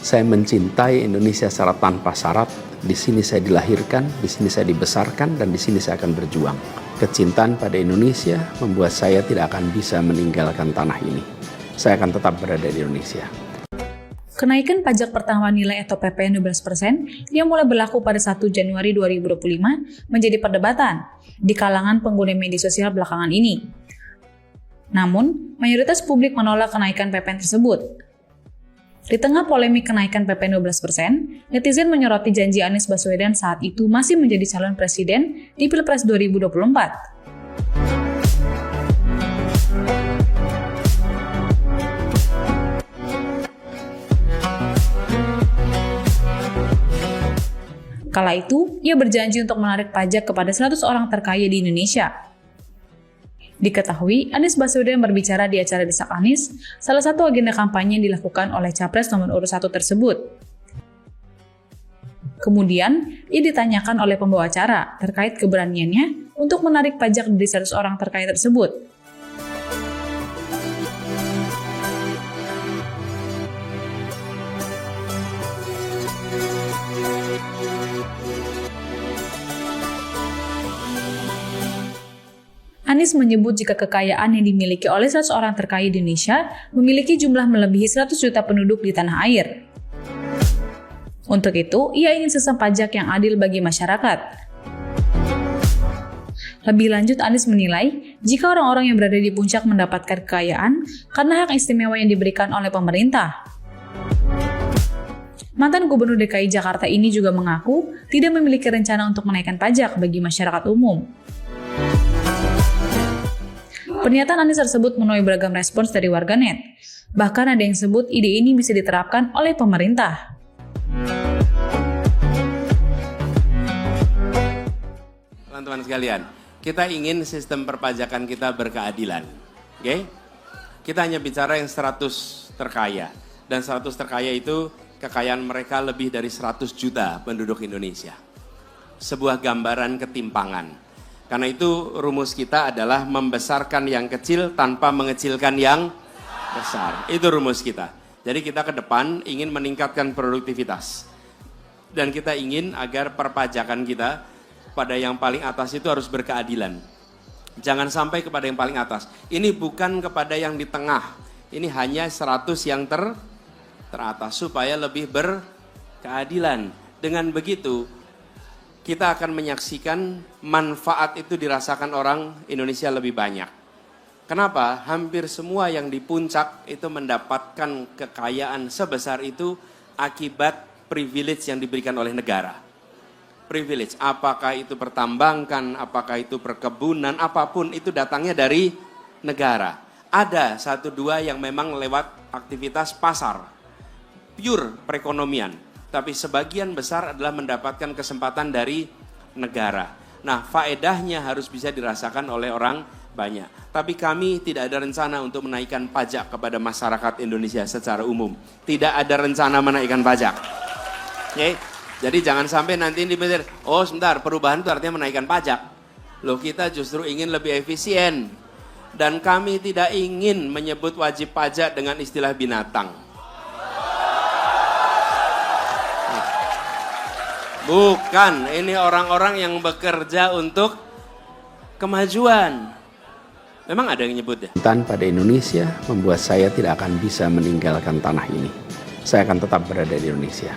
Saya mencintai Indonesia secara tanpa syarat. Di sini saya dilahirkan, di sini saya dibesarkan, dan di sini saya akan berjuang. Kecintaan pada Indonesia membuat saya tidak akan bisa meninggalkan tanah ini. Saya akan tetap berada di Indonesia. Kenaikan pajak pertambahan nilai atau PPN 12% yang mulai berlaku pada 1 Januari 2025 menjadi perdebatan di kalangan pengguna media sosial belakangan ini. Namun, mayoritas publik menolak kenaikan PPN tersebut. Di tengah polemik kenaikan PPN 12%, netizen menyoroti janji Anies Baswedan saat itu masih menjadi calon presiden di Pilpres 2024. Kala itu, ia berjanji untuk menarik pajak kepada 100 orang terkaya di Indonesia. Diketahui, Anies Baswedan berbicara di acara Desak Anies, salah satu agenda kampanye yang dilakukan oleh Capres nomor urut 1 tersebut. Kemudian, ia ditanyakan oleh pembawa acara terkait keberaniannya untuk menarik pajak dari 100 orang terkaya tersebut. Anies menyebut jika kekayaan yang dimiliki oleh 100 orang terkaya di Indonesia memiliki jumlah melebihi 100 juta penduduk di tanah air. Untuk itu, ia ingin sistem pajak yang adil bagi masyarakat. Lebih lanjut, Anies menilai jika orang-orang yang berada di puncak mendapatkan kekayaan karena hak istimewa yang diberikan oleh pemerintah. Mantan Gubernur DKI Jakarta ini juga mengaku tidak memiliki rencana untuk menaikkan pajak bagi masyarakat umum. Pernyataan Anies tersebut menuai beragam respons dari warganet. Bahkan ada yang sebut ide ini bisa diterapkan oleh pemerintah. Teman-teman sekalian, kita ingin sistem perpajakan kita berkeadilan. Oke? Kita hanya bicara yang 100 terkaya. Dan 100 terkaya itu kekayaan mereka lebih dari 100 juta penduduk Indonesia. Sebuah gambaran ketimpangan. Karena itu rumus kita adalah membesarkan yang kecil tanpa mengecilkan yang besar. Itu rumus kita. Jadi kita ke depan ingin meningkatkan produktivitas. Dan kita ingin agar perpajakan kita pada yang paling atas itu harus berkeadilan. Jangan sampai kepada yang paling atas. Ini bukan kepada yang di tengah. Ini hanya 100 yang teratas supaya lebih berkeadilan. Dengan begitu, kita akan menyaksikan manfaat itu dirasakan orang Indonesia lebih banyak. Kenapa? Hampir semua yang di puncak itu mendapatkan kekayaan sebesar itu akibat privilege yang diberikan oleh negara. Privilege, apakah itu pertambangan, apakah itu perkebunan, apapun itu datangnya dari negara. Ada 1-2 yang memang lewat aktivitas pasar, pure perekonomian. Tapi sebagian besar adalah mendapatkan kesempatan dari negara. Nah, faedahnya harus bisa dirasakan oleh orang banyak. Tapi kami tidak ada rencana untuk menaikkan pajak kepada masyarakat Indonesia secara umum. Tidak ada rencana menaikkan pajak. Oke? Jadi jangan sampai nanti dipikir, oh sebentar, perubahan itu artinya menaikkan pajak. Loh, kita justru ingin lebih efisien. Dan kami tidak ingin menyebut wajib pajak dengan istilah binatang. Bukan, ini orang-orang yang bekerja untuk kemajuan. Memang ada yang nyebut ya? Kecintaan pada Indonesia membuat saya tidak akan bisa meninggalkan tanah ini. Saya akan tetap berada di Indonesia.